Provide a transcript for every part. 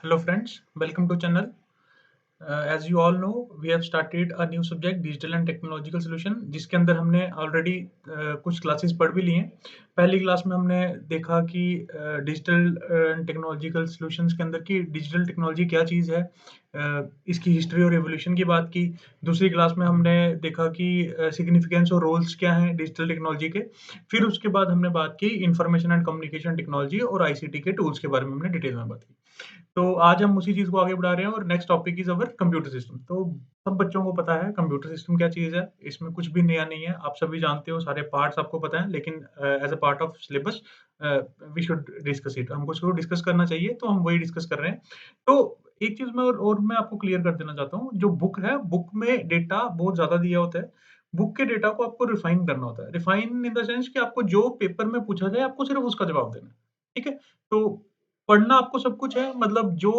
Hello friends, welcome to channel. As you all know, we have started a new subject digital and technological solution जिसके अंदर हमने already कुछ classes पढ़ भी लिए हैं। पहली क्लास में हमने देखा कि डिजिटल एंड टेक्नोलॉजिकल सॉल्यूशंस के अंदर की डिजिटल टेक्नोलॉजी क्या चीज़ है, इसकी हिस्ट्री और एवोल्यूशन की बात की। दूसरी क्लास में हमने देखा कि सिग्निफिकेंस और रोल्स क्या हैं डिजिटल टेक्नोलॉजी के। फिर उसके बाद हमने बात की इंफॉर्मेशन एंड कम्युनिकेशन टेक्नोलॉजी और आईसीटी के टूल्स के बारे में हमने डिटेल में बात की। तो आज हम उसी चीज़ को आगे बढ़ा रहे हैं और next topic is our computer system. तो सब बच्चों को पता है कंप्यूटर सिस्टम क्या चीज़ है, इसमें कुछ भी नया नहीं है, आप सभी जानते हो, सारे पार्ट्स आपको पता है, लेकिन as a part of syllabus we should discuss it. हमको इसको डिस्कस करना चाहिए, तो हम वही डिस्कस कर रहे हैं। तो एक चीज़ मैं और मैं आपको क्लियर कर देना चाहता हूँ, जो बुक है, बुक में डेटा बहुत ज़्यादा दिया होता है। बुक के डेटा को आपको रिफाइन करना होता है। रिफाइन इन द सेंस कि आपको जो पेपर में पूछा जाए, आपको सिर्फ उसका जवाब देना है। ठीक है? तो पढ़ना आपको सब कुछ है, मतलब जो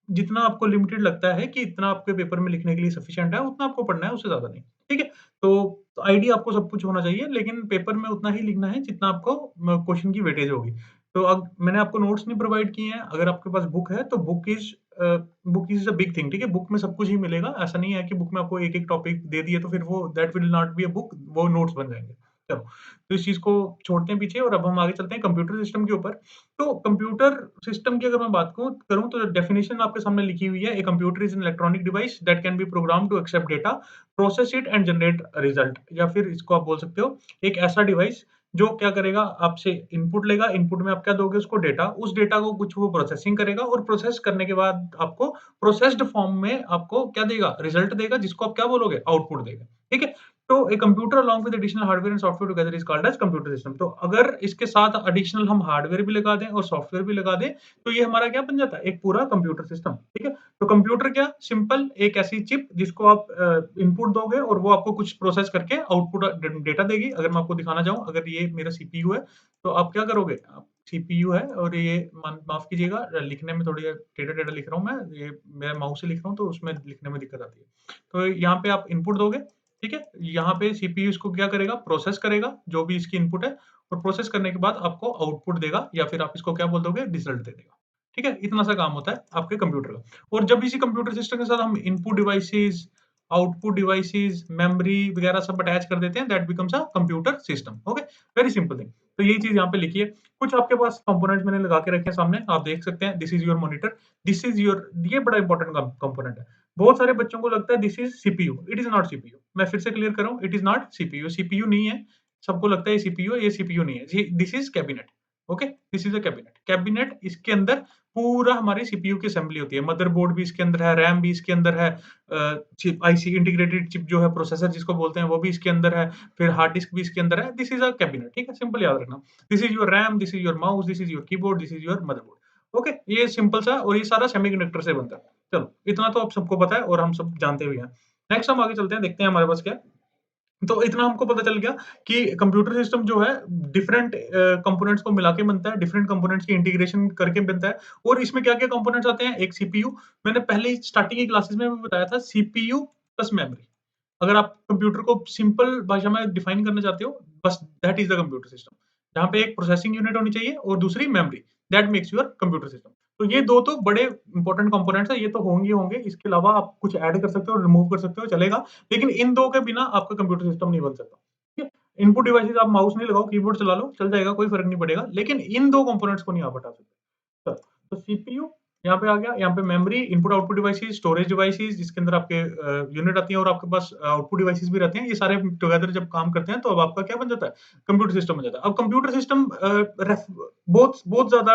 जितना आपको लिमिटेड लगता है कि इतना आपके पेपर में लिखने के लिए सफिशिएंट है, उतना आपको पढ़ना है, उससे ज़्यादा नहीं। ठीक है? तो आइडिया आपको सब कुछ होना चाहिए, लेकिन पेपर में उतना ही लिखना है जितना आपको क्वेश्चन की वेटेज होगी। तो अब मैंने आपको नोट्स नहीं प्रोवाइड किए हैं, अगर आपके पास बुक है तो book is a big thing. ठीक है? बुक में सब कुछ ही मिलेगा, ऐसा नहीं है कि बुक में आपको एक-एक टॉपिक दे दिए तो फिर वो that will not be a book, वो नोट्स बन जाएँगे। चलो, तो इस चीज़ को छोड़ते हैं पीछे और अब हम आगे चलते हैं कंप्यूटर सिस्टम के ऊपर। तो कंप्यूटर सिस्टम की अगर मैं बात करूँ तो डेफिनिशन आपके सामने लिखी हुई है। A computer is an electronic device that can be programmed to accept data, process it and generate result. या फिर इसको आप बोल सकते हो एक ऐसा डिवाइस जो क्या करेगा, आपसे इनपुट लेगा, इनपुट में आप क्या दोगे उसको डेटा, उस डेटा को कुछ वो प्रोसेसिंग करेगा और प्रोसेस करने के बाद आपको प्रोसेस्ड फॉर्म में आपको क्या देगा, रिजल्ट देगा, जिसको आप क्या बोलोगे, आउटपुट देगा। ठीक है? तो a computer along with additional hardware and software together is called as computer system. तो अगर इसके साथ एडिशनल हम हार्डवेयर भी लगा दें और सॉफ्टवेयर भी लगा दें, तो ये हमारा क्या बन जाता है, एक पूरा कंप्यूटर सिस्टम। ठीक है? तो कंप्यूटर क्या, सिंपल एक ऐसी चिप जिसको आप इनपुट दोगे और वो आपको कुछ प्रोसेस करके आउटपुट डेटा देगी। अगर मैं आपको दिखाना चाहूँ, अगर ये मेरा सीपीयू है, तो आप क्या करोगे, आप सीपीयू है और ये माफ कीजिएगा, लिखने में थोड़ी टेढ़ा-टेढ़ा लिख रहा हूँ मैं, ये मेरा माउस से लिख रहा हूँ तो उसमें लिखने में दिक्कत आती है। तो यहाँ पे आप इनपुट दोगे, ठीक है? यहाँ पे सीपीयू इसको क्या करेगा, प्रोसेस करेगा, जो भी इसकी इनपुट है, और प्रोसेस करने के बाद आपको आउटपुट देगा या फिर आप इसको क्या बोल दोगे, रिजल्ट दे देगा। ठीक है? इतना सा काम होता है आपके कंप्यूटर का। और जब इसी कंप्यूटर सिस्टम के साथ हम input devices, output devices, memory वगैरह सब अटैच कर देते हैं, that becomes a computer system. Okay? Very simple thing. तो यही चीज़ यहाँ पे लिखी है। कुछ आपके पास कंपोनेंट्स मैंने लगा के रखे हैं सामने, आप देख सकते हैं। This is your monitor, this is your, ये बड़ा इंपॉर्टेंट कंपोनेंट है। बहुत सारे बच्चों को लगता है this is CPU, it is not CPU. मैं फिर से क्लियर कर रहा हूँ, it is not CPU, CPU नहीं है। सबको लगता है ये सीपीयू है, ये सीपीयू नहीं है। जी, this is cabinet. Okay? This is a cabinet. Cabinet, इसके अंदर पूरा हमारी सीपीयू की असेंबली होती है। मदरबोर्ड भी इसके अंदर है, रैम भी इसके अंदर है, चिप आईसी इंटीग्रेटेड चिप जो है, प्रोसेसर जिसको बोलते हैं, वो भी इसके अंदर है, फिर हार्ड डिस्क भी इसके अंदर है। This is a cabinet. ठीक है? सिंपल याद रखना। This is your RAM, this is your mouse, this is your keyboard, this is your motherboard. Okay? ये सिंपल सा, और ये सारा सेमीकंडक्टर से बनता है। चलो, इतना तो आप सबको पता है और हम सब जानते भी हैं। नेक्स्ट हम आगे चलते हैं, देखते हैं हमारे पास क्या है। तो इतना हमको पता चल गया कि कंप्यूटर सिस्टम जो है डिफरेंट कंपोनेंट्स को मिला के बनता है, डिफरेंट कंपोनेंट्स की इंटीग्रेशन करके बनता है। और इसमें क्या-क्या कंपोनेंट्स आते हैं, एक सीपीयू, मैंने पहले ही स्टार्टिंग की क्लासेस में भी बताया था, सीपीयू प्लस मेमोरी। अगर आप कंप्यूटर को सिंपल भाषा में डिफाइन करना चाहते हो, बस that is the computer system. जहाँ पे एक प्रोसेसिंग यूनिट होनी चाहिए और दूसरी memory, that makes your computer system. तो ये 2 तो बड़े इंपोर्टेंट कंपोनेंट्स हैं, ये तो होंगे ही होंगे। इसके अलावा आप कुछ ऐड कर सकते हो, रिमूव कर सकते हो, चलेगा। लेकिन इन 2 के बिना आपका कंप्यूटर सिस्टम नहीं बन सकता। ठीक है? इनपुट डिवाइसेज़, आप माउस नहीं लगाओ, कीबोर्ड चला लो, चल जाएगा, कोई फ़र्क नहीं पड़ेगा। लेकिन इन 2 कंपोनेंट्स को नहीं आप हटा सकते। तो सीपीयू यहाँ पे आ गया, यहाँ पे memory, input output devices, storage devices जिसके अंदर आपके यूनिट आती है और आपके पास आउटपुट डिवाइसेस भी रहते हैं। ये सारे टुगेदर जब काम करते हैं तो अब आपका क्या बन जाता है, कंप्यूटर सिस्टम बन जाता है। अब कंप्यूटर सिस्टम बहुत बहुत ज्यादा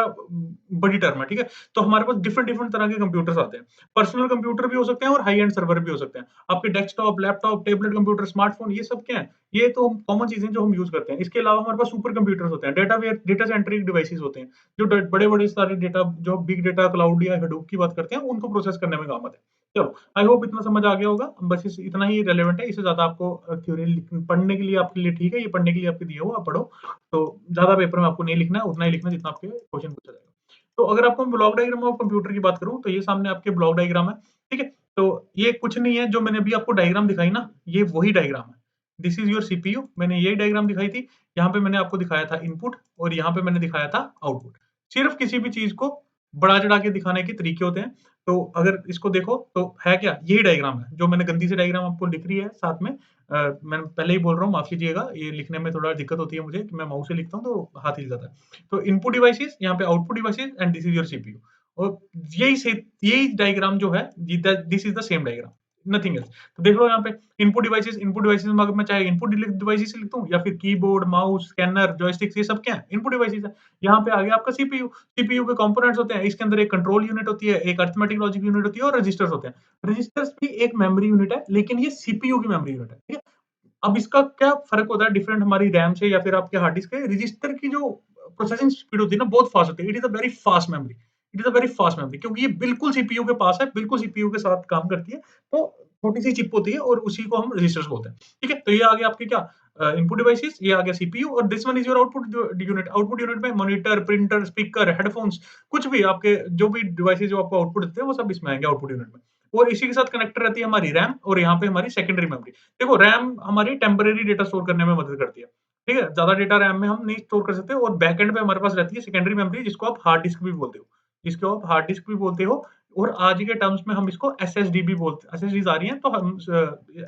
बड़ी टर्म है, ठीक है? तो हमारे पास डिफरेंट डिफरेंट तरह के कंप्यूटर्स आते हैं। पर्सनल कंप्यूटर भी हो सकते हैं और हाई एंड सर्वर भी हो सकते हैं। आपके desktop, laptop, tablet computer, smartphone, ये सब क्या है, ये तो कॉमन चीजें जो हम यूज करते हैं। इसके अलावा हमारे पास सुपर कंप्यूटर्स होते हैं, डेटा सेंट्रिक डिवाइसेस होते हैं, जो बड़े-बड़े सारे डेटा, जो बिग डेटा, क्लाउड या हडूप की बात करते हैं, उनको प्रोसेस करने में काम आते हैं। चलो, आई होप इतना समझ आ गया होगा। बस इतना ही रेलेवेंट है, इससे ज़्यादा आपको थ्योरी पढ़ने के लिए आपके लिए ठीक है, ये पढ़ने के लिए आपके दिया हुआ, आप पढ़ो। तो ज़्यादा पेपर में आपको नहीं लिखना है, उतना ही लिखना है जितना आपके क्वेश्चन पूछा जाएगा। तो अगर आपको ब्लॉक डायग्राम ऑफ कंप्यूटर की बात करूँ, तो ये सामने आपके ब्लॉक डायग्राम है, ठीक है? तो ये कुछ नहीं है, जो मैंने अभी आपको डायग्राम दिखाई ना, ये वही डायग्राम है। दिस इज़ योर सीपीयू, मैंने यही डायग्राम दिखाई थी। यहाँ पे मैंने आपको दिखाया था इनपुट और यहाँ पे मैंने दिखाया था आउटपुट। सिर्फ किसी भी चीज़ को बढ़ा-चढ़ा के दिखाने के तरीके होते हैं। तो अगर इसको देखो तो है क्या? यही डायग्राम है, जो मैंने गंदी सी डायग्राम आपको दिख रही है साथ में। मैं पहले ही बोल रहा हूँ, माफ़ कीजिएगा, ये लिखने में थोड़ा दिक्कत होती है मुझे कि मैं माउस से लिखता हूँ तो हाथ हिल जाता है। तो इनपुट डिवाइसेज़, यहाँ पे output devices and this is your CPU. और यही डायग्राम जो है, this is the same diagram, nothing else. तो देख लो यहाँ पे इनपुट डिवाइसेज़ में अगर मैं चाहे इनपुट डिवाइसेज़ लिख दूँ या फिर कीबोर्ड, माउस, स्कैनर, जॉयस्टिक्स, ये सब क्या है? इनपुट डिवाइसेज़ है। यहाँ पे आ गया आपका सीपीयू। सीपीयू के कंपोनेंट्स होते हैं, इसके अंदर एक कंट्रोल यूनिट होती है, एक अरिथमेटिक लॉजिक यूनिट होती है और रजिस्टर्स होते हैं। रजिस्टर्स भी एक मेमोरी यूनिट है, लेकिन ये सीपीयू की मेमोरी यूनिट है, ठीक है? अब इसका क्या फ़र्क होता है डिफरेंट हमारी रैम से या फिर आपके हार्ड डिस्क के? रजिस्टर की जो प्रोसेसिंग स्पीड होती है ना, बहुत फास्ट होती है। It is a very fast memory. It is a very fast memory, क्योंकि ये बिल्कुल सीपीयू के पास है, बिल्कुल सीपीयू के साथ काम करती है। तो छोटी-सी चिप होती है और उसी को हम रजिस्टर्स बोलते हैं। ठीक है? तो ये आ गया आपके क्या, इनपुट डिवाइसेस, ये आ गया सीपीयू और this one is your output unit. Output unit में मॉनिटर, प्रिंटर, स्पीकर, हेडफ़ोन्स, कुछ भी आपके जो भी डिवाइसेस जो आपको आउटपुट देते हैं, वो सब इसमें आएँगे आउटपुट यूनिट में। और इसी के साथ कनेक्टेड रहती है हमारी रैम और यहाँ पे हमारी सेकेंडरी मेमोरी। देखो, रैम हमारी टेम्परेरी डेटा स्टोर करने में मदद करती है। ठीक है? ज़्यादा डेटा रैम में हम नहीं स्टोर कर सकते और बैकएंड पे हमारे पास रहती है सेकेंडरी मेमोरी, जिसको आप हार्ड डिस्क भी बोलते हो। जिसको आप हार्ड डिस्क भी बोलते हो और आज के टर्म्स में हम इसको एसएसडी भी बोलते हैं। एसएसडीज़ आ रही हैं तो हम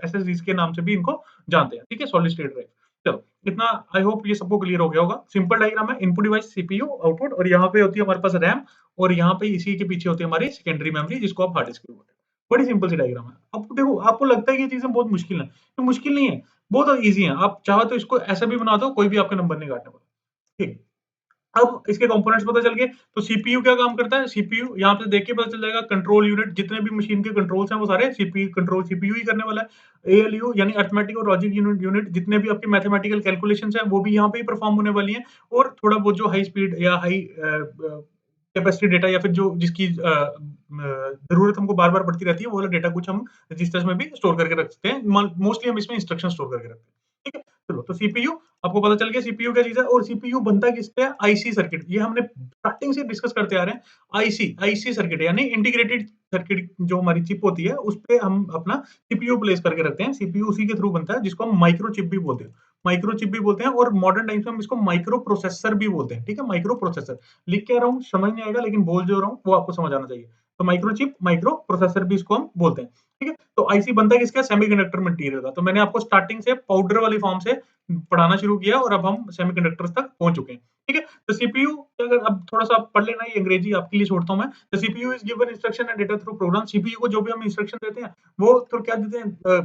एसएसडीज़ के नाम से भी इनको जानते हैं। ठीक है? Solid state drive. चलो, इतना आई होप ये सबको क्लियर हो गया होगा। सिंपल डायग्राम है, इनपुट डिवाइस सीपीयू, आउटपुट, और यहाँ पे होती है हमारे पास रैम और यहाँ पे इसी के पीछे होती है हमारी सेकेंडरी मेमोरी, जिसको आप हार्ड डिस्क भी बोलते हैं। बड़ी सिंपल सी डायग्राम है। अब देखो, आपको लगता है कि ये चीज़ें बहुत मुश्किल हैं, तो मुश्किल नहीं है, बहुत ईज़ी है। आप चाहो तो इसको ऐसा भी बना दो, कोई भी आपका नंबर नहीं काटने वाला। ठीक। अब इसके कंपोनेंट्स पता चल गए, तो सीपीयू क्या काम करता है? सीपीयू यहाँ पे देख के पता चल जाएगा, कंट्रोल यूनिट, जितने भी मशीन के कंट्रोल्स हैं वो सारे सीपीयू ही करने वाला है। एएलयू यानी अरिथमेटिक और लॉजिक यूनिट जितने भी आपके मैथमेटिकल कैलकुलेशंस हैं वो भी यहाँ पे ही परफॉर्म होने वाली हैं। और थोड़ा बहुत जो हाई स्पीड या हाई कैपेसिटी डेटा या फिर जो जिसकी ज़रूरत हमको बार-बार पड़ती रहती है, वो वाला डेटा कुछ हम रजिस्टर्स में भी स्टोर करके रख सकते हैं। मोस्टली हम इसमें इंस्ट्रक्शन स्टोर करके रखते हैं। ठीक है? चलो, तो सीपीयू आपको पता चल गया सीपीयू क्या चीज़ है, और सीपीयू बनता किस पे है? IC circuit. ये हमने स्टार्टिंग से डिस्कस करते आ रहे हैं। आईसी सर्किट यानी इंटीग्रेटेड सर्किट, जो हमारी चिप होती है, उसपे हम अपना सीपीयू प्लेस करके रखते हैं। सीपीयू उसी के थ्रू बनता है, जिसको हम माइक्रो चिप भी बोलते हैं। माइक्रो चिप भी बोलते हैं और मॉडर्न टाइम्स में हम इसको माइक्रो प्रोसेसर भी बोलते हैं। ठीक है? Micro processor. लिख क्या रहा हूँ समझ नहीं आएगा, लेकिन बोल जो रहा हूँ वो आपको समझ आना चाहिए। तो माइक्रो चिप, माइक्रो प्रोसेसर भी इसको हम बोलते हैं। ठीक है? तो आईसी बनता है किसका? सेमीकंडक्टर मटेरियल का। तो मैंने आपको स्टार्टिंग से पाउडर वाली फॉर्म से पढ़ाना शुरू किया और अब हम सेमीकंडक्टर्स तक पहुँच चुके हैं। ठीक है? तो सीपीयू, अगर अब थोड़ा-सा आप पढ़ लेना, ये अंग्रेजी आपके लिए छोड़ता हूँ मैं। The CPU is given instruction and data through program. CPU को जो भी हम इंस्ट्रक्शन देते हैं, वो तो क्या देते हैं,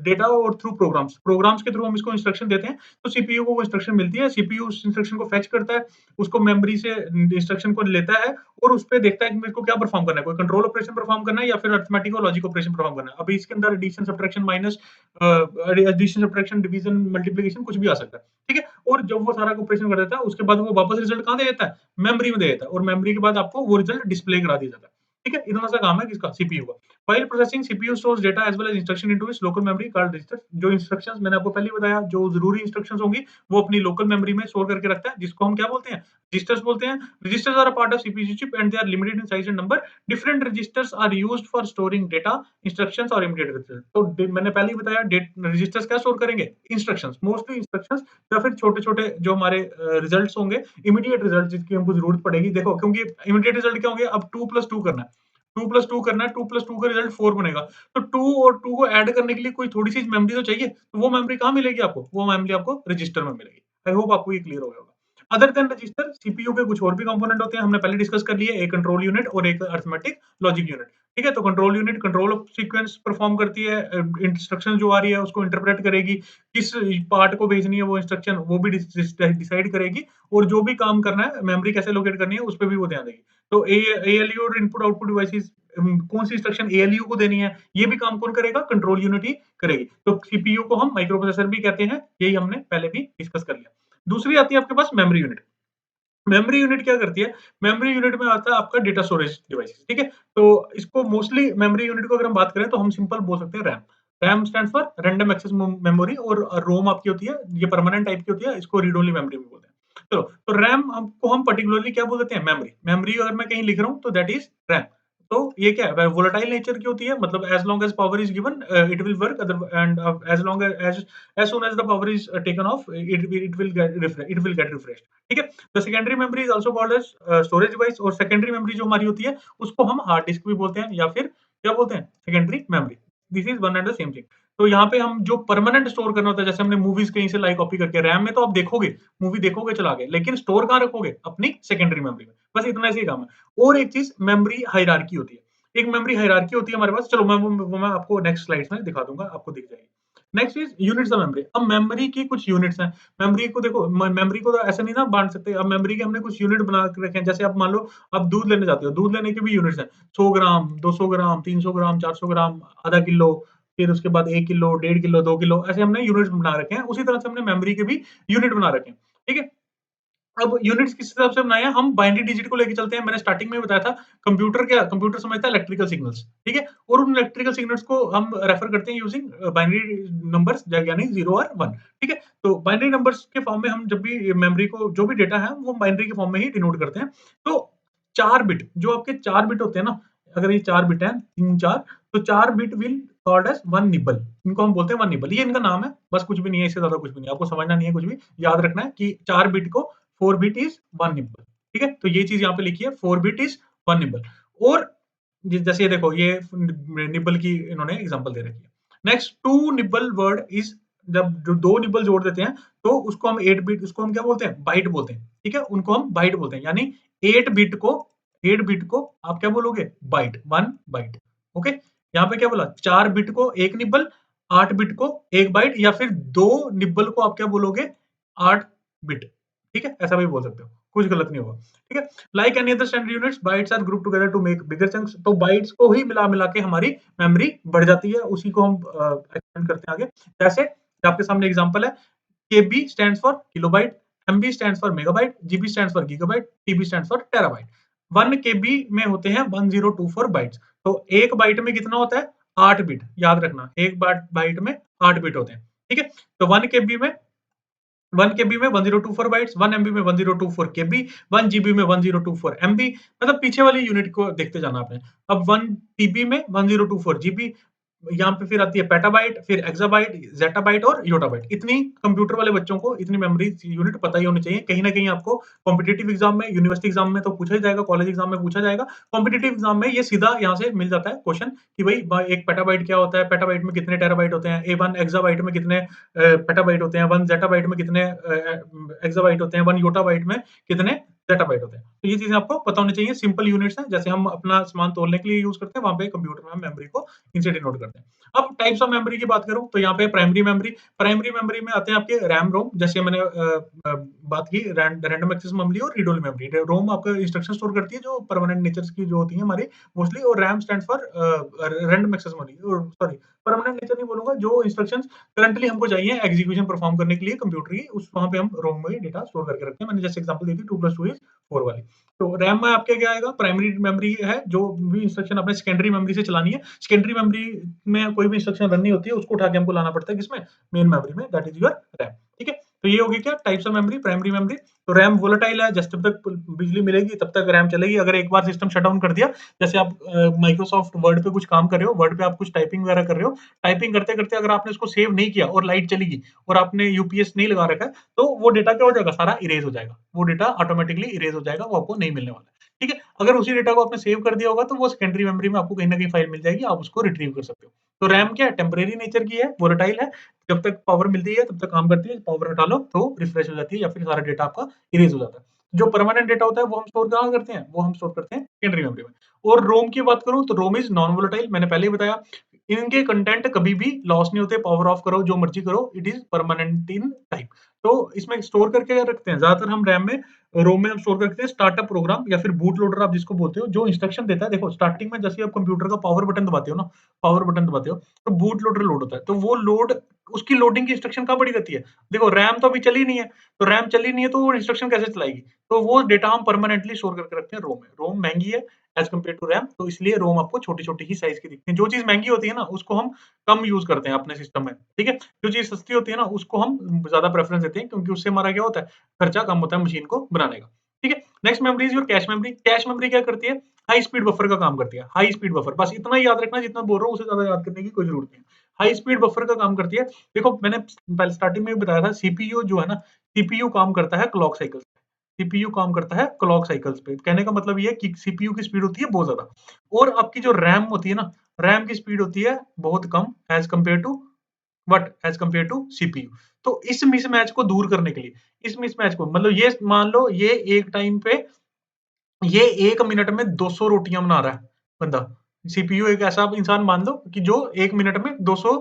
डेटा और थ्रू प्रोग्राम्स। प्रोग्राम्स के थ्रू हम इसको इंस्ट्रक्शन देते हैं, तो सीपीयू को वो इंस्ट्रक्शन मिलती है। सीपीयू उस इंस्ट्रक्शन को फेच करता है, उसको मेमोरी से इंस्ट्रक्शन को लेता है और उसपे देखता है कि मेरे को क्या परफॉर्म करना है, कोई कंट्रोल ऑपरेशन परफॉर्म करना है या फिर अरिथमेटिक और लॉजिक ऑपरेशन परफॉर्म करना है। अभी इसके अंदर addition, subtraction, minus, addition, subtraction, division, multiplication कुछ भी आ सकता है। ठीक है? और जब वो सारा ऑपरेशन कर देता है, उसके बाद वो वापस रिजल्ट कहाँ दे देता है? मेमोरी में दे देता है और मेमोरी के बाद आपको वो रिजल्ट डिस्प्ले करा दिया जाता है। ठीक है? इतना सा काम है किसका? सीपीयू का। While processing, CPU stores data as well as instruction into its local memory called register। जो इंस्ट्रक्शंस मैंने आपको पहले ही बताया, जो ज़रूरी इंस्ट्रक्शंस होंगी, वो अपनी लोकल मेमोरी में स्टोर करके रखता है, जिसको हम क्या बोलते हैं? रजिस्टर्स बोलते हैं। Registers are a part of CPU chip and they are limited in size and number. Different registers are used for storing data, instructions और इमीडिएट रिजल्ट। तो मैंने पहले ही बताया, रजिस्टर्स क्या स्टोर करेंगे? इंस्ट्रक्शंस, मोस्टली इंस्ट्रक्शंस या फिर छोटे-छोटे जो हमारे रिजल्ट्स होंगे, इमीडिएट रिजल्ट जिसकी हमको ज़रूरत पड़ेगी। देखो, क्योंकि इमीडिएट रिजल्ट क्या होंगे? अब 2 प्लस 2 करना है। 2 प्लस 2 करना है, 2 प्लस 2 का रिजल्ट 4 बनेगा। तो 2 और 2 को ऐड करने के लिए कोई थोड़ी-सी मेमोरी तो चाहिए। तो वो मेमोरी कहाँ मिलेगी आपको? वो मेमोरी आपको रजिस्टर में मिलेगी। आई होप आपको ये क्लियर हो गया होगा। अदर देन रजिस्टर, सीपीयू के कुछ और भी कंपोनेंट होते हैं, हमने पहले डिस्कस कर लिए, एक कंट्रोल यूनिट और एक अरिथमेटिक लॉजिक यूनिट। ठीक है? तो control unit control of sequence perform करती है, इंस्ट्रक्शन जो आ रही है उसको इंटरप्रेट करेगी, किस पार्ट को भेजनी है वो इंस्ट्रक्शन, वो भी डिसाइड करेगी, और जो भी काम करना है, मेमोरी कैसे लोकेट करनी है, उस पे भी वो ध्यान देगी। तो एएलयू और इनपुट आउटपुट डिवाइसेस, कौन सी इंस्ट्रक्शन एएलयू को देनी है, ये भी काम कौन करेगा? कंट्रोल यूनिट ही करेगी। तो सीपीयू को हम माइक्रो प्रोसेसर भी कहते हैं, यही हमने पहले भी डिस्कस कर लिया। दूसरी आती है आपके पास मेमोरी यूनिट। मेमोरी यूनिट क्या करती है? मेमोरी यूनिट में आता है आपका डेटा स्टोरेज डिवाइस, ठीक है? तो इसको मोस्टली मेमोरी यूनिट को अगर हम बात करें तो हम सिंपल बोल सकते हैं RAM. RAM stands for random access memory, और रोम आपकी होती है, ये परमानेंट टाइप की होती है, इसको रीड ओनली मेमोरी भी बोलते हैं। चलो, तो रैम हमको हम पर्टिकुलरली क्या बोल देते हैं? मेमोरी। मेमोरी अगर मैं कहीं लिख रहा हूँ तो दैट इज़ रैम। तो ये क्या है वोलेटाइल नेचर की होती है, मतलब as long as power is given it will work other and as long as soon as the power is taken of it will get refreshed, ठीक है? The secondary memory is also called as storage device, और secondary memory जो हमारी होती है उसको हम hard disk भी बोलते हैं या फिर क्या बोलते हैं? Secondary memory. This is one and the same thing. तो यहाँ पे हम जो परमानेंट स्टोर करना होता है, जैसे हमने मूवीज़ कहीं से लाइक कॉपी करके, रैम में तो आप देखोगे, मूवी देखोगे चला के, लेकिन स्टोर कहाँ रखोगे? अपनी सेकेंडरी मेमोरी में। बस इतना सा ही काम है। और एक चीज़ मेमोरी हायरार्की होती है। एक मेमोरी हायरार्की होती है हमारे पास, चलो मैं आपको नेक्स्ट स्लाइड्स में दिखा दूँगा, आपको दिख जाएगी। Next is units of memory. अब मेमोरी की कुछ यूनिट्स हैं। मेमोरी को देखो मेमोरी को तो ऐसे नहीं ना बाँट सकते। अब मेमोरी के हमने कुछ यूनिट बना के रखे हैं। जैसे आप मान लो आप दूध लेने जाते हो, दूध लेने के भी यूनिट्स हैं। 100 ग्राम, 200 ग्राम, 300 ग्राम, 400 ग्राम, आधा किलो, फिर उसके बाद 1 किलो, 1.5 किलो, 2 किलो, ऐसे हमने यूनिट्स बना रखे हैं। उसी तरह से हमने मेमोरी के भी यूनिट बना रखे हैं। ठीक है? अब यूनिट्स किस हिसाब से बनाए हैं, हम बाइनरी डिजिट को लेके चलते हैं। मैंने स्टार्टिंग में ही बताया था, कंप्यूटर समझता है इलेक्ट्रिकल सिग्नल्स, ठीक है? और उन इलेक्ट्रिकल सिग्नल्स को हम रेफर करते हैं यूजिंग बाइनरी नंबर्स यानी 0 और 1, ठीक है? तो बाइनरी नंबर्स के फॉर्म में हम जब भी मेमोरी को जो भी डेटा है वो बाइनरी के फॉर्म में ही डिनोट करते हैं। तो 4 बिट जो आपके 4 बिट होते हैं ना, अगर ये 4 बिट हैं, 3 4, तो 4 bit will called as 1 nibble. इनको हम बोलते हैं 1 निबल, ये इनका नाम है, बस कुछ भी नहीं है, इससे ज़्यादा कुछ भी नहीं है। आपको समझना नहीं है कुछ भी, याद रखना है कि 4 बिट को 4 बिट इज़ 1 निबल, ठीक है? तो ये चीज़ यहाँ पे लिखी है, 4 बिट इज़ 1 निबल। और जैसे ये देखो, ये निबल की इन्होंने एग्ज़ाम्पल दे रखी है। नेक्स्ट 2 निबल वर्ड इज़, जब जो 2 निबल जोड़ देते हैं, तो उसको हम 8 बिट, उसको हम क्या बोलते हैं? बाइट बोलते हैं, ठीक है? उनको हम बाइट बोलते हैं, यानी 8 बिट को 8 बिट को आप क्या बोलोगे? Byte, 1 byte, okay? यहाँ पे क्या बोला? 4 बिट को 1 निबल, 8 बिट को 1 बाइट, या फिर 2 निबल को आप क्या बोलोगे? 8 बिट, ठीक है? ऐसा भी बोल सकते हो, कुछ गलत नहीं होगा, ठीक है? Like any other standard units, bytes are grouped together to make bigger chunks. तो बाइट्स को ही मिला-मिला के हमारी मेमोरी बढ़ जाती है, उसी को हम एक्सटेंड करते हैं आगे। जैसे आपके सामने एग्जांपल है, KB stands for kilobyte, MB stands for megabyte, GB stands for gigabyte, TB stands for terabyte. 1 KB में होते हैं 1024 बाइट्स। तो 1 बाइट में कितना होता है? 8 बिट, याद रखना, 1 बाइट में 8 बिट होते हैं, ठीक है? तो 1 केबी में 1 केबी में 1024 बाइट्स, 1 एमबी में 1024 केबी, 1 जीबी में 1024 एमबी, मतलब पीछे वाली यूनिट को देखते जाना आपने। अब 1 टीबी में 1024 जीबी, यहाँ पे फिर आती है पेटाबाइट, फिर एक्साबाइट, ज़ेटाबाइट और योटाबाइट। इतनी कंप्यूटर वाले बच्चों को इतनी मेमोरी यूनिट पता ही होनी चाहिए। कहीं न कहीं आपको कॉम्पिटिटिव एग्ज़ाम में, यूनिवर्सिटी एग्ज़ाम में तो पूछा ही जाएगा, कॉलेज एग्ज़ाम में पूछा जाएगा। कॉम्पिटिटिव एग्ज़ाम में ये सीधा यहाँ से मिल जाता है क्वेश्चन कि भई 1 पेटाबाइट क्या होता है? पेटाबाइट में कितने टेराबाइट होते हैं? 1 एक्साबाइट में कितने पेटाबाइट होते हैं? 1 ज़ेटाबाइट में कितने एक्साबाइट होते हैं? 1 योटाबाइट में कितने ज़ेटाबाइट होते हैं? तो ये चीज़ें आपको पता होनी चाहिए। सिंपल यूनिट्स हैं, जैसे हम अपना सामान तोलने के लिए यूज़ करते हैं, वहाँ पे कंप्यूटर में हम मेमोरी को इनसे डिनोट करते हैं। अब टाइप्स ऑफ मेमोरी की बात करूँ तो यहाँ पे प्राइमरी मेमोरी में आते हैं आपके रैम रोम, जैसे मैंने बात की रैंडम एक्सेस मेमोरी और रीड ओनली मेमोरी। रोम आपका इंस्ट्रक्शन स्टोर करती है जो परमानेंट नेचर्स की जो होती है हमारी मोस्टली, और RAM stands for random access memory, sorry permanent nature नहीं बोलूंगा, जो इंस्ट्रक्शंस करंटली हमको चाहिए एग्जीक्यूशन परफॉर्म करने के लिए कंप्यूटर की, उस वहाँ पे हम रोम में डेटा स्टोर करके रखते हैं। मैंने जैसे एग्जांपल दी थी 2+2 इज 4 वाली। तो रैम में आपके क्या आएगा? प्राइमरी मेमोरी है, जो भी इंस्ट्रक्शन आपने सेकेंडरी मेमोरी से चलानी है। सेकेंडरी मेमोरी में कोई भी इंस्ट्रक्शन रन नहीं होती है, उसको उठा के हमको लाना पड़ता है किसमें? मेन मेमोरी में, दैट इज योर रैम, ठीक है? तो ये होगी क्या types of memory, primary memory. तो रैम वोलेटाइल है, जब तक बिजली मिलेगी तब तक रैम चलेगी। अगर एक बार सिस्टम शट डाउन कर दिया, जैसे आप माइक्रोसॉफ्ट वर्ड पे कुछ काम कर रहे हो, वर्ड पे आप कुछ टाइपिंग वगैरह कर रहे हो, टाइपिंग करते करते अगर आपने उसको सेव नहीं किया और लाइट चली गई और आपने यूपीएस नहीं लगा रखा है, तो वो डेटा क्या हो जाएगा? सारा इरेज हो जाएगा, वो डेटा ऑटोमेटिकली इरेज हो जाएगा, वो आपको नहीं मिलने वाला है, ठीक है? अगर उसी डेटा को आपने सेव कर दिया होगा, तो वो सेकेंडरी मेमोरी में आपको कहीं ना कहीं फाइल मिल जाएगी, आप उसको रिट्रीव कर सकते हो। तो रैम क्या है? टेम्परेरी नेचर की है, वोलेटाइल है, जब तक पावर मिलती है तब तक काम करती है, पावर हटा लो तो रिफ्रेश हो जाती है या फिर सारा डेटा आपका इरेज हो जाता है। जो परमानेंट डेटा होता है वो हम स्टोर कहाँ करते हैं? वो हम स्टोर करते हैं सेकेंडरी मेमोरी में। और रोम की बात करूँ तो रोम इज नॉन वोलेटाइल, मैंने पहले ही बताया। इनके कंटेंट कभी भी लॉस नहीं होते, पावर ऑफ करो जो मर्जी करो, it is permanent in time. तो इसमें स्टोर करके रखते हैं ज्यादातर हम रैम में, रोम में हम स्टोर करते हैं स्टार्टअप प्रोग्राम या फिर बूट लोडर आप जिसको बोलते हो, जो इंस्ट्रक्शन देता है। देखो स्टार्टिंग में जैसे आप कंप्यूटर का पावर बटन दबाते हो ना, पावर बटन दबाते हो, तो बूट लोडर लोड होता है, तो वो लोड, उसकी लोडिंग की इंस्ट्रक्शन कहाँ पड़ी रहती है? देखो रैम तो अभी चली नहीं है, तो रैम चली नहीं है तो वो इंस्ट्रक्शन कैसे चलाएगी? तो वो डेटा हम परमानेंटली स्टोर करके रखते हैं रोम में। रोम महंगी है एज़ कम्पेयर टू रैम, तो इसलिए रोम आपको छोटी-छोटी ही साइज़ की दिखती है। जो चीज़ महंगी होती है ना, उसको हम कम यूज़ करते हैं अपने सिस्टम में, ठीक है? जो चीज़ सस्ती होती है ना, उसको हम ज़्यादा प्रेफ़रेंस देते हैं, क्योंकि उससे हमारा क्या होता है, खर्चा कम होता है मशीन को बनाने का, ठीक है? Next memory is your cache memory. Cache memory क्या करती है? हाई स्पीड बफर का काम करती है, हाई स्पीड बफर, बस इतना ही याद रखना जितना बोल रहा हूँ, उससे ज़्यादा याद करने की कोई ज़रूरत नहीं है। हाई स्पीड बफर का काम करती है। देखो मैंने पहले स्टार्टिंग में भी बताया था, सीपीयू जो है ना, सीपीयू काम करता है क्लॉक साइकिल्स पे। सीपीयू काम करता है क्लॉक साइकिल्स पे। कहने का मतलब ये है कि सीपीयू की स्पीड होती है बहुत ज़्यादा, और आपकी जो रैम होती है ना, रैम की स्पीड होती है बहुत कम as compare to what? As compare to CPU. तो इस मिसमैच को दूर करने के लिए, इस मिसमैच को मतलब ये मान लो ये एक टाइम पे ये 1 मिनट में 200 रोटियाँ बना रहा है बंदा। सीपीयू एक ऐसा इंसान मान लो कि जो 1 मिनट में 200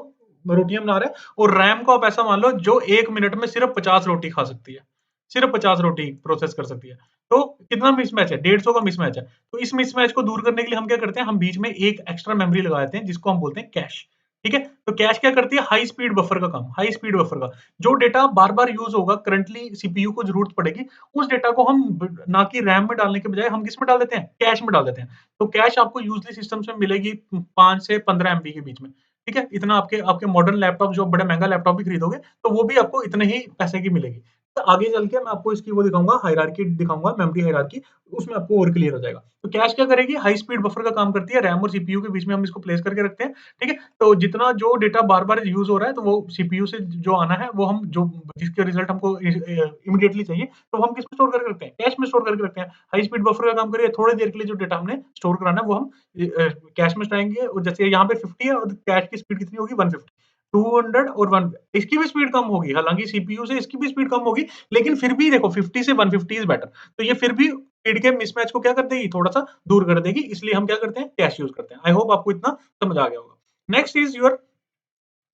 रोटियाँ बना रहा है, और रैम को आप ऐसा मान लो जो 1 मिनट में सिर्फ़ 50 रोटी खा सकती है। सिर्फ़ 50 रोटी प्रोसेस कर सकती है। तो कितना मिसमैच है? 150 का मिसमैच है। तो इस मिसमैच को दूर करने के लिए हम क्या करते हैं, हम बीच में एक एक्स्ट्रा मेमोरी लगा देते हैं जिसको हम बोलते हैं कैश। ठीक है? तो कैश क्या करती है? हाई स्पीड बफर का काम, हाई स्पीड बफर का। जो डेटा बार-बार यूज़ होगा, करंटली सीपीयू को ज़रूरत पड़ेगी, उस डेटा को हम ना कि रैम में डालने के बजाय हम किस में डाल देते हैं? कैश में डाल देते हैं। तो कैश आपको यूज़ुअली सिस्टम्स में मिलेगी 5 से 15 एमबी के बीच में। ठीक है? इतना आपके आपके मॉडर्न लैपटॉप, जो बड़ा महँगा लैपटॉप भी खरीदोगे, तो वो भी आपको इतने ही पैसे की मिलेगी। तो आगे चल के मैं आपको इसकी वो दिखाऊँगा, हायरार्की दिखाऊँगा, मेमोरी हायरार्की, उसमें आपको और क्लियर हो जाएगा। तो कैश क्या करेगी? हाई स्पीड बफर का काम करती है, रैम और सीपीयू के बीच में हम इसको प्लेस करके रखते हैं। ठीक है? तो जितना जो डेटा बार-बार यूज़ हो रहा है, तो वो सीपीयू से जो आना है, वो हम जो जिसके रिजल्ट हमको इमीडिएटली चाहिए, तो हम किसमें स्टोर करके रखते हैं? कैश में स्टोर करके रखते हैं। हाई स्पीड बफर का काम करिए, थोड़ी देर के लिए जो डेटा हमने स्टोर कराना है, वो हम कैश में लाएँगे, और जैसे यहाँ पे 50 है और कैश की स्पीड कितनी होगी? 150, 200 और 1, इसकी भी स्पीड कम होगी, हालाँकि सीपीयू से इसकी भी स्पीड कम होगी, लेकिन फिर भी देखो 50 से 150 इज़ बेटर। तो ये फिर भी स्पीड के मिसमैच को क्या कर देगी? थोड़ा-सा दूर कर देगी, इसलिए हम क्या करते हैं? कैश यूज़ करते हैं। आई होप आपको इतना समझ आ गया होगा। नेक्स्ट इज़ योर,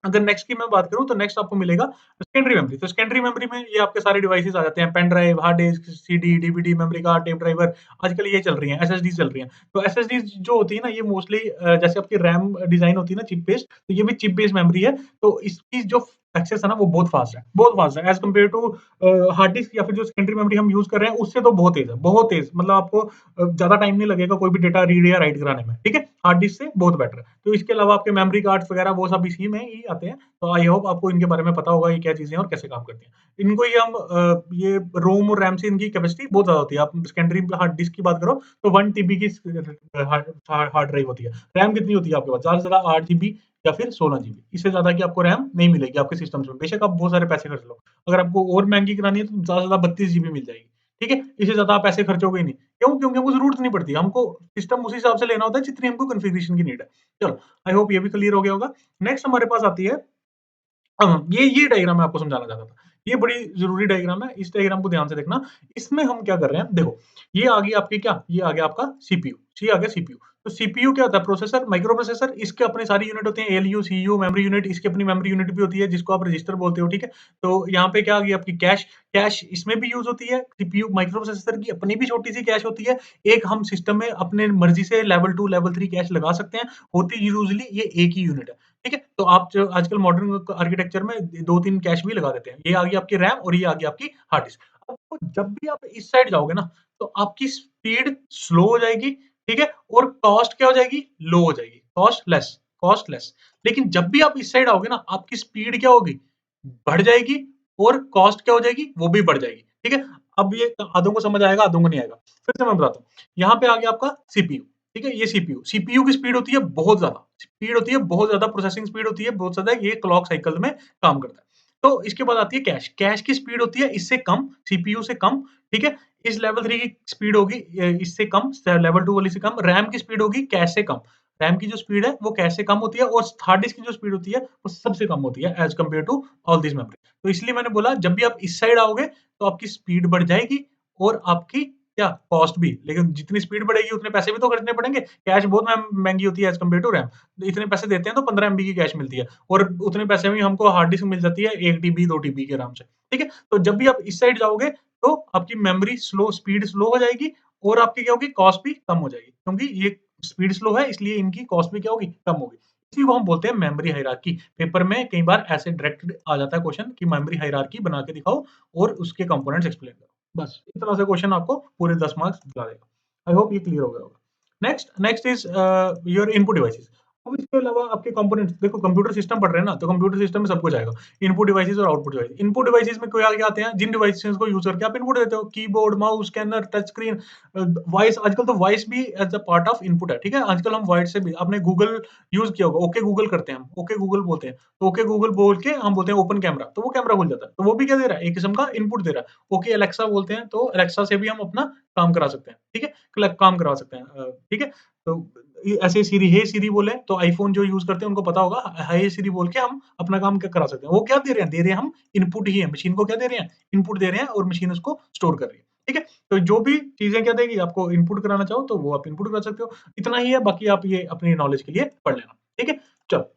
अगर नेक्स्ट की मैं बात करूँ, तो नेक्स्ट आपको मिलेगा सेकेंडरी मेमोरी। तो सेकेंडरी मेमोरी में ये आपके सारे डिवाइसेज़ आ जाते हैं, pen drive, hard disk, CD, DVD, memory card, tape driver, आजकल ये चल रही हैं, एसएसडी चल रही हैं। तो एसएसडीज़ जो होती है ना, ये मोस्टली जैसे आपकी रैम डिज़ाइन होती है ना चिप बेस्ड, तो ये भी चिप बेस्ड मेमोरी है। तो इसकी जो एक्सेस है ना, वो बहुत फास्ट है as compare to hard disk, या फिर जो सेकेंडरी मेमोरी हम यूज़ कर रहे हैं, उससे तो बहुत तेज़ है, बहुत तेज़। मतलब आपको ज़्यादा टाइम नहीं लगेगा कोई भी डेटा रीड या राइट कराने में, ठीक है? हार्ड डिस्क से बहुत बेटर है। तो इसके अलावा आपके मेमोरी कार्ड्स वगैरह वो सब इसी में ही आते हैं। तो आई होप आपको इनके बारे में पता होगा, ये क्या चीज़ें हैं और कैसे काम करती हैं। इनको ये हम ये रोम और रैम से इनकी कैपेसिटी बहुत ज़्यादा होती है। आप सेकेंडरी हार्ड डिस्क की बात करो, तो 1 टीबी की हार्ड हार्ड ड्राइव होती है। रैम कितनी होती है आपके पास? ज़्यादा से ज़्यादा 8 जीबी या फिर 16 जीबी। इससे ज़्यादा की आपको रैम नहीं मिलेगी आपके सिस्टम्स में। बेशक आप बहुत सारे पैसे खर्च लो। अगर आपको और महँगी करानी है, तो ज़्यादा से ज़्यादा 32 जीबी मिल जाएगी। ठीक है? इससे ज़्यादा आप पैसे खर्चोगे ही नहीं। क्यों? क्योंकि हमको ज़रूरत नहीं पड़ती। हमको सिस्टम उसी हिसाब से लेना होता है जितनी हमको कॉन्फ़िगरेशन की नीड है। चलो, आई होप ये भी क्लियर हो गया होगा। नेक्स्ट हमारे पास आती है, ये डायग्राम मैं आपको समझाना चाहता था। ये बड़ी ज़रूरी डायग्राम है, इस डायग्राम को ध्यान से देखना। इसमें हम क्या कर रहे हैं, देखो, ये आ गई आपकी क्या? ये आ गया आपका सीपीयू, ये आ गया सीपीयू। तो सीपीयू क्या होता है? प्रोसेसर, माइक्रो प्रोसेसर, इसके अपने सारी यूनिट होते हैं, एएलयू, सीयू, मेमोरी यूनिट, इसकी अपनी मेमोरी यूनिट भी होती है, जिसको आप रजिस्टर बोलते हो, ठीक है? तो यहाँ पे क्या आ गई आपकी कैश, कैश इसमें भी यूज़ होती है। सीपीयू माइक्रो प्रोसेसर की अपनी भी छोटी-सी कैश होती है। एक हम सिस्टम में अपने मर्ज़ी से लेवल 2, लेवल 3 कैश लगा सकते हैं। होती यूजुअली ये एक ही यूनिट है। ठीक है? तो आप जो आजकल मॉडर्न आर्किटेक्चर में 2-3 कैश भी लगा देते हैं। ये आ गई आपकी रैम और ये आ गई आपकी हार्ड डिस्क। अब जब भी आप इस साइड जाओगे ना, तो आपकी स्पीड स्लो हो जाएगी, ठीक है? और कॉस्ट क्या हो जाएगी? लो हो जाएगी। Cost less. लेकिन जब भी आप इस साइड आओगे ना, आपकी स्पीड क्या होगी? बढ़ जाएगी, और कॉस्ट क्या हो जाएगी? वो भी बढ़ जाएगी। ठीक है? अब ये आधों को समझ आएगा, आधों को नहीं आएगा। फिर से मैं बताता हूँ। यहाँ पे आ गया आपका सीपीयू, ठीक है? ये सीपीयू, सीपीयू की स्पीड होती है बहुत ज़्यादा। स्पीड होती है बहुत ज़्यादा, प्रोसेसिंग स्पीड होती है बहुत ज़्यादा, ये क्लॉक साइकिल में काम करता है। तो इसके बाद आती है कैश, कैश की स्पीड होती है इससे कम, सीपीयू से कम, ठीक है? इस लेवल 3 की स्पीड होगी इससे कम, लेवल 2 वाली से कम, रैम की स्पीड होगी कैश से कम। रैम की जो स्पीड है वो कैश से कम होती है, और हार्ड डिस्क की जो स्पीड होती है वो सबसे कम होती है as compare to all this memory. तो इसलिए मैंने बोला, जब भी आप इस साइड आओगे, तो आपकी स्पीड बढ़ जाएगी, और आपकी क्या? कॉस्ट भी। लेकिन जितनी स्पीड बढ़ेगी उतने पैसे भी तो खर्चने पड़ेंगे। कैश बहुत महँगी होती है एज़ कंपेयर टू रैम। इतने पैसे देते हैं तो 15 एमबी की कैश मिलती है, और उतने पैसे में हमको हार्ड डिस्क मिल जाती है 1 टीबी, 2 टीबी के आराम से। ठीक है? तो जब भी आप इस साइड जाओगे, तो आपकी मेमोरी स्पीड स्लो हो जाएगी, और आपकी क्या होगी? कॉस्ट भी कम हो जाएगी। क्योंकि ये स्पीड स्लो है, इसलिए इनकी कॉस्ट भी क्या होगी? कम होगी। इसी को हम बोलते हैं मेमोरी हायरार्की। पेपर में कई बार ऐसे डायरेक्ट आ जाता है क्वेश्चन कि मेमोरी हायरार्की बना के दिखाओ और उसके कंपोनेंट्स एक्सप्लेन करो। बस इतना सा क्वेश्चन आपको पूरे 10 मार्क्स दिला देगा। आई होप ये क्लियर हो गया होगा। Next next is your input devices. अब इसके अलावा आपके कंपोनेंट्स देखो, कंप्यूटर सिस्टम पढ़ रहे हैं ना, तो कंप्यूटर सिस्टम में सब कुछ आएगा। इनपुट डिवाइसेस और आउटपुट डिवाइस। इनपुट डिवाइसेस में क्या आते हैं, जिन डिवाइसेस को यूज करके आप इनपुट देते हो, keyboard, mouse, scanner, touch screen, voice. आजकल तो वॉइस भी as a part of input है, ठीक है। आजकल हम वॉइस से भी, आपने गूगल यूज किया होगा, ओके गूगल करते हैं हम, ओके गूगल बोलते हैं, तो ओके गूगल बोल के हम बोलते हैं ओपन कैमरा, तो वो कैमरा खुल जाता है, तो वो भी क्या दे रहा है, एक किस्म का इनपुट दे रहा है। ओके अलेक्सा बोलते हैं, तो अलेक्सा से भी हम अपना काम करा सकते हैं, ठीक है, काम करवा सकते हैं, ठीक है। तो ऐसे सीरी, हे सीरी बोले तो आईफोन जो यूज करते हैं उनको पता होगा, हे सीरी बोल के हम अपना काम क्या करा सकते हैं। वो क्या दे रहे हैं हम इनपुट ही है, मशीन को क्या दे रहे हैं, इनपुट दे रहे हैं, और मशीन उसको स्टोर कर रही है, ठीक है। तो जो भी चीजें क्या देगी आपको, इनपुट कराना चाहो तो वो आप इनपुट कर सकते हो। इतना ही है, बाकी आप ये अपनी नॉलेज के लिए पढ़ लेना, ठीक है। चलो,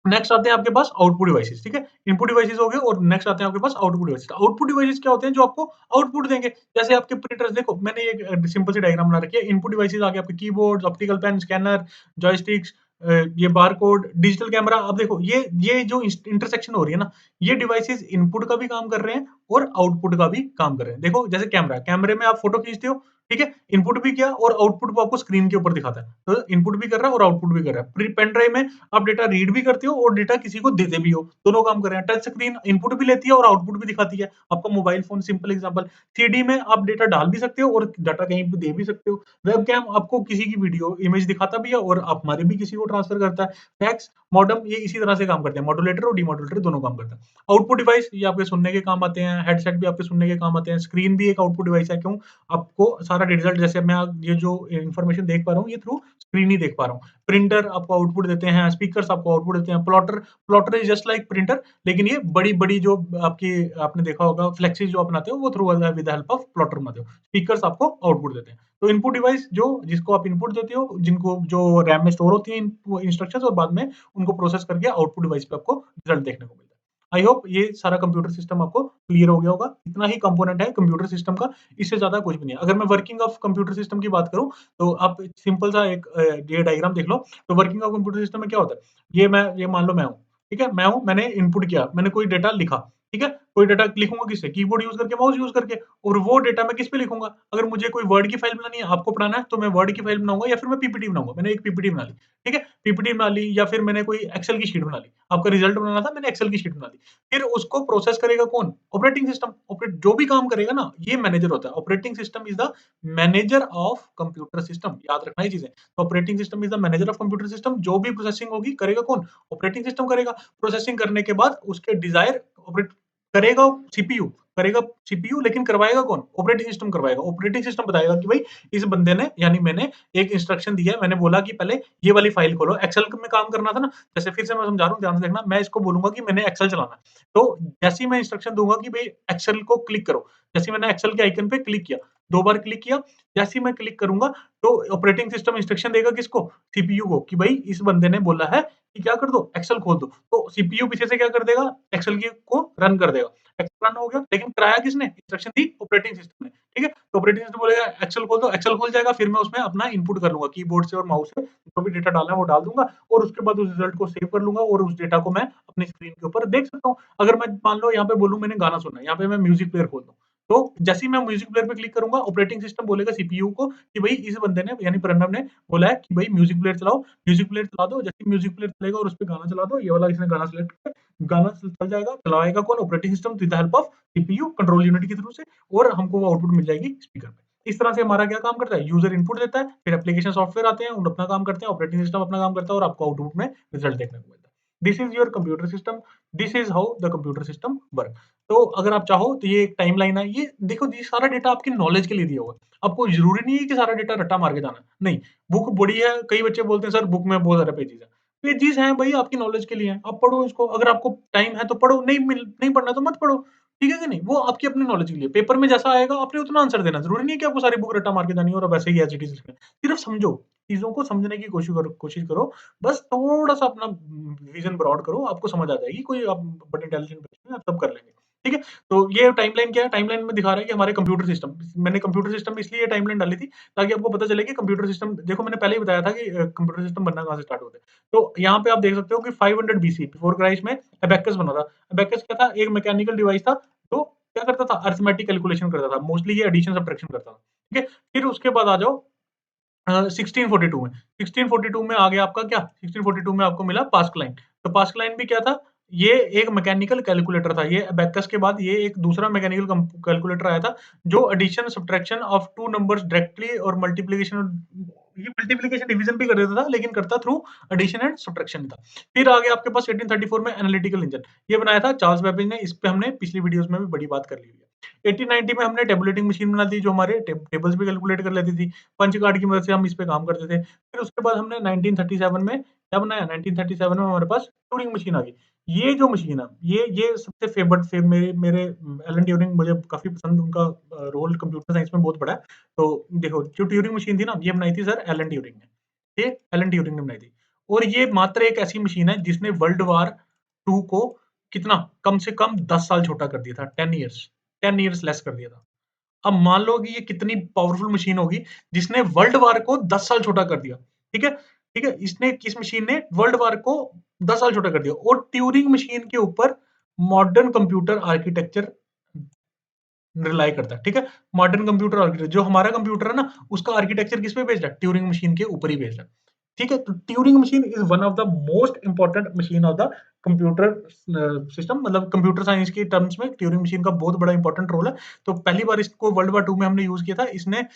नेक्स्ट आते हैं आपके पास आउटपुट डिवाइसेस, ठीक है। इनपुट डिवाइसेस हो गए, और नेक्स्ट आते हैं आपके पास आउटपुट डिवाइसेस। आउटपुट डिवाइसेस क्या होते हैं, जो आपको आउटपुट देंगे। जैसे आपके प्रिंटर्स, देखो मैंने एक सिंपल सी डायग्राम बना रखी है। इनपुट डिवाइसेस आ गए आपके keyboard, optical pen, scanner, joysticks, ये बारकोड, डिजिटल कैमरा। अब देखो ये जो इंटरसेक्शन हो रही है ना, ये डिवाइसेस इनपुट का भी काम कर रहे हैं और आउटपुट का भी काम कर रहे हैं। देखो जैसे कैमरे में आप फोटो खींचते हो, ठीक है, इनपुट भी किया और आउटपुट वो आपको स्क्रीन के ऊपर दिखाता है, तो इनपुट भी कर रहा है और आउटपुट भी कर रहा है। पेन ड्राइव में आप डेटा रीड भी करते हो और डेटा किसी को देते भी हो, दोनों काम कर रहे हैं। टच स्क्रीन इनपुट भी लेती है और आउटपुट भी दिखाती है। आपका mobile phone simple example. CD में आप डेटा डाल भी सकते हो और डाटा कहीं पे दे भी सकते हो। वेबकैम आपको किसी की वीडियो इमेज दिखाता भी है और आप हमारे भी किसी को ट्रांसफर करता है। फैक्स मॉडम ये इसी तरह से काम करते हैं, मॉड्यूलेटर और डिमॉड्यूलेटर दोनों काम करते हैं। आउटपुट डिवाइस ये आपके सुनने के काम आते हैं, हेडसेट भी आपके सुनने के काम आते हैं। स्क्रीन भी एक आउटपुट डिवाइस है, क्यों, आपको सारा रिजल्ट, जैसे मैं ये जो इन्फॉर्मेशन देख पा रहा हूँ, ये थ्रू स्क्रीन ही देख पा रहा हूँ। प्रिंटर आपको आउटपुट देते हैं, स्पीकर्स आपको आउटपुट देते हैं, plotter, plotter is just like printer, लेकिन ये बड़ी बड़ी जो आपकी, आपने देखा होगा फ्लेक्सी जो आप बनाते हो, वो through with help of plotter बनाते हो। स्पीकर्स आपको आउटपुट देते हैं। तो इनपुट डिवाइस जो, जिसको आप इनपुट देते हो, जिनको जो रैम में स्टोर होती है इंस्ट्रक्शंस, और बाद में उनको प्रोसेस करके आउटपुट डिवाइस पे आपको रिजल्ट देखने को मिलता है। आई होप ये सारा कंप्यूटर सिस्टम आपको क्लियर हो गया होगा। इतना ही कंपोनेंट है कंप्यूटर सिस्टम का, इससे ज्यादा कुछ भी नहीं है। अगर मैं वर्किंग ऑफ कंप्यूटर सिस्टम की बात करूं, तो आप सिंपल सा एक ये डायग्राम देख लो। तो वर्किंग ऑफ कंप्यूटर सिस्टम में क्या होता है, ये मान लो मैं हूँ, ठीक है, मैं हूँ, मैंने इनपुट किया, मैंने कोई डेटा लिखा, ठीक है, कोई डेटा लिखूंगा किससे, कीबोर्ड यूज करके, माउस यूज करके, और वो डेटा मैं किस पे लिखूंगा। अगर मुझे कोई वर्ड की फाइल बनानी है, आपको पढ़ाना है, तो मैं वर्ड की फाइल बनाऊंगा या फिर मैं पीपीटी बनाऊंगा। मैंने एक पीपीटी बना ली, ठीक है, पीपीटी बना ली, या फिर मैंने कोई एक्सेल की शीट बना ली। आपका रिजल्ट बनाना था, मैंने एक्सेल की शीट बना ली। फिर उसको प्रोसेस करेगा कौन, ऑपरेटिंग सिस्टम। जो भी काम करेगा ना, ये मैनेजर होता है। Operating system is the manager of computer system, याद रखना ये चीजें। Operating system is the manager of computer system. जो भी प्रोसेसिंग होगी करेगा कौन, ऑपरेटिंग सिस्टम करेगा। प्रोसेसिंग करने के बाद उसके डिजायर ऑपरेट करेगा सीपीयू, करेगा सीपीयू, लेकिन करवाएगा कौन, ऑपरेटिंग सिस्टम करवाएगा। ऑपरेटिंग सिस्टम बताएगा कि भाई इस बंदे ने, यानी मैंने एक इंस्ट्रक्शन दिया है, मैंने बोला कि पहले ये वाली फाइल खोलो। एक्सेल में काम करना था ना, जैसे फिर से मैं समझा रहा हूँ, ध्यान से देखना। मैं इसको बोलूंगा कि मैंने एक्सेल चलाना है, तो जैसे ही मैं इंस्ट्रक्शन दूंगा कि भाई एक्सेल को क्लिक करो, जैसे मैंने एक्सेल के आइकन पे क्लिक किया, 2 बार क्लिक किया, जैसे ही मैं क्लिक करूंगा, तो ऑपरेटिंग सिस्टम इंस्ट्रक्शन देगा किसको, सीपीयू को, कि भाई इस बंदे ने बोला है कि क्या कर दो, एक्सेल खोल दो। तो सीपीयू पीछे से क्या कर देगा, एक्सेल की को रन कर देगा। एक्सेल रन हो गया, लेकिन कराया किसने, इंस्ट्रक्शन दी ऑपरेटिंग सिस्टम ने, ठीक है। तो ऑपरेटिंग सिस्टम बोलेगा एक्सेल खोल दो, एक्सेल खोल जाएगा, फिर मैं उसमें अपना इनपुट कर लूंगा कीबोर्ड से और माउस से, जो भी डेटा डालना है वो डाल दूंगा, और उसके बाद उस रिजल्ट को सेव कर लूंगा, और उस डेटा को मैं अपनी स्क्रीन के ऊपर देख सकता हूँ। अगर मैं मान लो यहाँ पे बोलूँ मैंने गाना सुनना है, यहाँ पे मैं म्यूजिक प्लेयर खोल दूँ, तो जैसे ही मैं म्यूजिक प्लेयर पे क्लिक करूंगा, ऑपरेटिंग सिस्टम बोलेगा सीपीयू को कि भाई इस बंदे ने, यानी प्रणव ने बोला है कि भाई म्यूजिक प्लेयर चलाओ, म्यूजिक प्लेयर चला दो। जैसे म्यूजिक प्लेयर चलेगा और उस पर गाना चला दो, ये वाला इसने गाना सिलेक्ट किया, गाना चल जाएगा, चलाएगा कौन, operating system with the help of CPU control unit के थ्रू से, और हमको वो आउटपुट मिल जाएगी स्पीकर पे। इस तरह से हमारा क्या काम करता है, यूजर इनपुट देता है, फिर एप्लीकेशन सॉफ्टवेयर आते हैं, उन अपना काम करते हैं, ऑपरेटिंग सिस्टम अपना काम करता है, और आपको आउटपुट में रिजल्ट देखने को मिलता है। This is your computer system, this is how the computer system work. तो अगर आप चाहो तो ये एक टाइमलाइन है, ये देखो, ये सारा डेटा आपकी नॉलेज के लिए दिया हुआ है। आपको जरूरी नहीं है कि सारा डेटा रट्टा मार के जाना है, नहीं। बुक बड़ी है, कई बच्चे बोलते हैं सर बुक में बहुत सारे पेजेस है, पेजेस हैं भाई, आपकी नॉलेज के लिए हैं, आप पढ़ो इसको। अगर आपको टाइम है तो पढ़ो, नहीं पढ़ना तो मत पढ़ो, ठीक है कि नहीं। वो आपकी अपनी नॉलेज के लिए, पेपर में जैसा आएगा आपने उतना आंसर देना, जरूरी नहीं है कि आपको सारी बुक रट्टा मार के जानी हो और वैसे ही एज इट इज लिखना है। सिर्फ समझो, चीजों को समझने की कोशिश करो। बस थोड़ा सा अपना विजन ब्रॉड करो, आपको समझ आ जाएगी। कोई आप बड़े इंटेलिजेंट बच्चे हैं, आप सब कर लेंगे, ठीक है। तो ये टाइमलाइन क्या है, टाइमलाइन में दिखा रहा है कि हमारे कंप्यूटर सिस्टम, मैंने कंप्यूटर सिस्टम में इसलिए टाइमलाइन डाली थी ताकि आपको पता चले कि कंप्यूटर सिस्टम, देखो मैंने पहले ही बताया था कि कंप्यूटर सिस्टम बनना कहाँ से स्टार्ट होता है। तो यहाँ पे आप देख सकते हो कि 500 बीसी बिफोर क्राइस्ट में अबेकस बना था। अबेकस क्या था, एक मैकेनिकल डिवाइस था जो क्या करता था, अरिथमेटिक कैलकुलेशन करता था। मोस्टली ये एडिशन सब्ट्रैक्शन करता था, ठीक है। फिर उसके बाद आ जाओ, 1642 में। 1642 में आ गया आपका क्या? 1642 में आपको मिला पास्कल लाइन। तो पास्कल लाइन भी क्या था? ये एक मैकेनिकल कैलकुलेटर था। ये अबेकस के बाद ये एक दूसरा मैकेनिकल कैलकुलेटर आया था, जो addition, subtraction of 2 numbers directly और मल्टीप्लिकेशन, ये मल्टीप्लिकेशन डिवीजन भी कर देता था, लेकिन करता थ्रू एडिशन एंड सब्ट्रैक्शन था। फिर आ गया आपके पास 1834 में एनालिटिकल इंजन। ये बनाया था चार्ल्स बेबेज ने। इस पे हमने पिछली वीडियोज़ में भी बड़ी बात कर ली हुई है। 1890 में हमने टेबुलेटिंग मशीन बना दी, जो हमारे टेबल्स भी कैलकुलेट कर लेती थी। पंच कार्ड की मदद से हम इस पे काम करते थे। फिर उसके बाद हमने 1937 में क्या बनाया? 1937 में हमारे पास ट्यूरिंग मशीन आ गई। ये जो मशीन है, ये सबसे फेवरेट मेरे मेरे एलन ट्यूरिंग, मुझे काफ़ी पसंद, उनका रोल कंप्यूटर साइंस में बहुत बड़ा है। तो देखो, जो ट्यूरिंग मशीन थी ना, ये बनाई थी सर एलन ट्यूरिंग ने। ये एलन ट्यूरिंग ने बनाई थी। और ये मात्र एक ऐसी मशीन है जिसने वर्ल्ड वार 2 को कितना कम से कम 10 साल छोटा कर दिया था, 10 इयर्स, 10 इयर्स लेस कर दिया था। अब मान लो कि ये कितनी पावरफुल मशीन होगी जिसने वर्ल्ड वार को 10 साल छोटा कर दिया। ठीक है? ठीक है? इसने किस मशीन ने वर्ल्ड वार को 10 साल छोटा कर दिया, और ट्यूरिंग मशीन के ऊपर मॉडर्न कंप्यूटर आर्किटेक्चर रिलाई करता है। ठीक है? मॉडर्न कंप्यूटर आर्किटेक्चर, जो हमारा कंप्यूटर है ना, उसका आर्किटेक्चर किस पे बेस्ड है? ट्यूरिंग मशीन के ऊपर ही बेस्ड है। ठीक है? तो Turing machine is one of the most important machine of the computer system, मतलब कंप्यूटर साइंस के टर्म्स में ट्यूरिंग मशीन का बहुत बड़ा इंपॉर्टेंट रोल है। तो पहली बार इसको वर्ल्ड वार 2 में हमने यूज़ किया था। इसने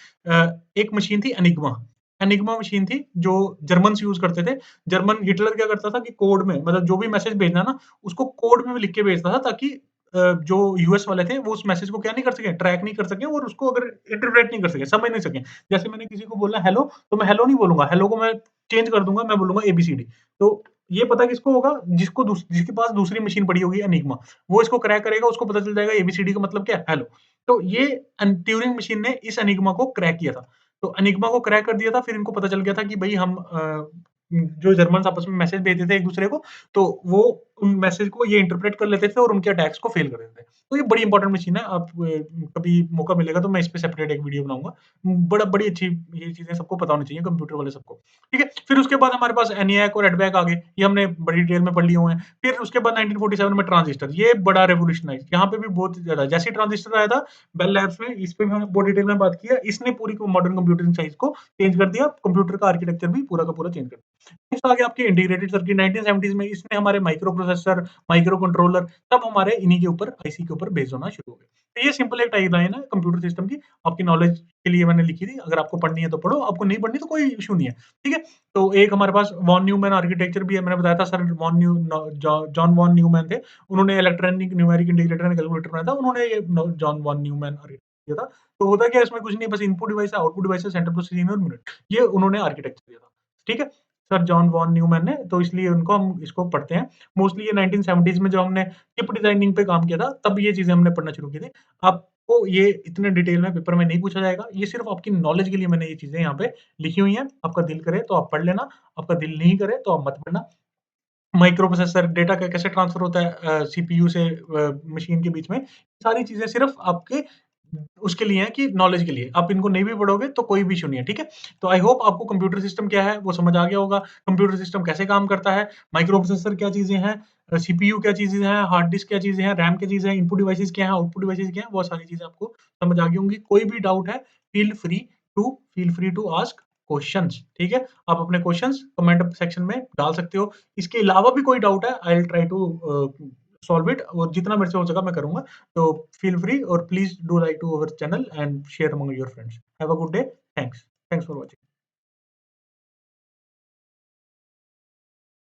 एक मशीन थी एनिग्मा। एनिग्मा मशीन थी जो जर्मन्स यूज़ करते थे। जर्मन हिटलर क्या करता था कि कोड में, मतलब जो भी मैसेज भेजना है ना, उसको कोड में लिख के भेजता था, ताकि जो यूएस वाले थे वो उस मैसेज को क्या नहीं कर सके, ट्रैक नहीं कर सके, और उसको अगर इंटरप्रेट नहीं कर सके, समझ नहीं सके। जैसे मैंने किसी को बोलना हेलो, तो मैं हेलो नहीं बोलूंगा, हेलो को मैं चेंज कर दूंगा, मैं बोलूंगा एबीसीडी। तो ये पता किसको होगा? जिसके पास दूसरी मशीन पड़ी होगी एनिग्मा, वो इसको क्रैक करेगा, उसको पता चल जाएगा एबीसीडी का मतलब क्या है, हेलो। तो ये ट्यूरिंग मशीन ने इस एनिग्मा को क्रैक किया था। तो एनिग्मा को क्रैक कर दिया था, फिर इनको पता चल गया था कि भाई हम जो जर्मन आपस में मैसेज भेजते थे एक दूसरे को, तो वो उन मैसेज को ये इंटरप्रेट कर लेते थे और उनके अटैक्स को फेल कर देते थे। तो ये बड़ी इंपॉर्टेंट मशीन है। आप कभी मौका मिलेगा तो मैं इस पे सेपरेट एक वीडियो बनाऊँगा। बड़ी अच्छी ये चीज़ें सबको पता होनी चाहिए, कंप्यूटर वाले सबको। ठीक है? फिर उसके बाद हमारे पास एनियाक और एडवैक आ गए। ये हमने बड़ी डिटेल में पढ़ लिए हुए हैं। फिर उसके बाद 1947 में ट्रांजिस्टर, ये बड़ा रेवोल्यूशनाइज़, यहाँ पे भी बहुत ज़्यादा, जैसे ही ट्रांजिस्टर आया था बेल लैब्स में, इस पे भी हमने बहुत डिटेल में बात की है। इसने पूरी मॉडर्न कंप्यूटिंग साइंस को चेंज कर दिया, कंप्यूटर का आर्किटेक्चर भी पूरा का पूरा चेंज कर दिया। नेक्स्ट आ गया आपके इंटीग्रेटेड सर्किट 1970s में। इसने हमारे माइक्रो प्रोसेसर, माइक्रो कंट्रोलर सब हमारे इन्हीं के ऊपर, आईसी के ऊपर बेस्ड होना शुरू हो गए। तो ये सिंपल एक टाइमलाइन है कंप्यूटर सिस्टम की, आपकी नॉलेज के लिए मैंने लिखी थी। अगर आपको पढ़नी है तो पढ़ो, आपको नहीं पढ़नी तो कोई इश्यू नहीं है। ठीक है? तो एक हमारे पास वॉन न्यूमैन आर्किटेक्चर भी है, मैंने बताया था सर, जॉन वॉन न्यूमैन थे। उन्होंने electronic numeric integrator and calculator बनाया था। उन्होंने ये जॉन वॉन न्यूमैन आर्किटेक्चर किया था। तो होता क्या है इसमें? कुछ नहीं, बस इनपुट डिवाइस है, आउटपुट डिवाइस है, सेंट्रल प्रोसेसिंग यूनिट, मिनट, ये उन्होंने आर्किटेक्चर दिया था। ठीक है? सर जॉन वॉन न्यूमैन ने, तो इसलिए उनको हम इसको पढ़ते हैं। मोस्टली ये 1970s में जब हमने चिप डिजाइनिंग पे काम किया था, तब ये चीज़ें हमने पढ़ना शुरू की थी। आपको ये इतने डिटेल में पेपर में नहीं पूछा जाएगा। ये सिर्फ़ आपकी नॉलेज के लिए मैंने ये चीज़ें यहाँ पे लिखी हुई हैं। आपका दिल करे तो आप पढ़ लेना, आपका दिल नहीं करे तो आप मत पढ़ना। माइक्रो प्रोसेसर डेटा का कैसे ट्रांसफर होता है सीपीयू से मशीन के बीच में, सारी चीज़ें सिर्फ़ आपके उसके लिए हैं कि नॉलेज के लिए। आप इनको नहीं भी पढ़ोगे तो कोई भी इश्यू नहीं है, ठीक है? तो आई होप आपको कंप्यूटर सिस्टम क्या है वो समझ आ गया होगा। कंप्यूटर सिस्टम कैसे काम करता है, माइक्रो प्रोसेसर क्या चीज़ें हैं, सीपीयू क्या चीज़ें हैं, हार्ड डिस्क क्या चीज़ें हैं, रैम क्या चीज़ें हैं, इनपुट डिवाइसेज़ क्या हैं, आउटपुट डिवाइसेज़ क्या हैं, वो सारी चीज़ें आपको समझ आ गई होंगी। कोई भी डाउट है, feel free to ask questions, ठीक है? आप अपने क्वेश्चन्स कमेंट सेक्शन में डाल सकते हो। इसके अलावा भी कोई डाउट है, I will try to solve it, और जितना मेरे से हो सका मैं करूँगा। तो feel free or please do like to our channel and share among your friends. Have a good day. Thanks for watching.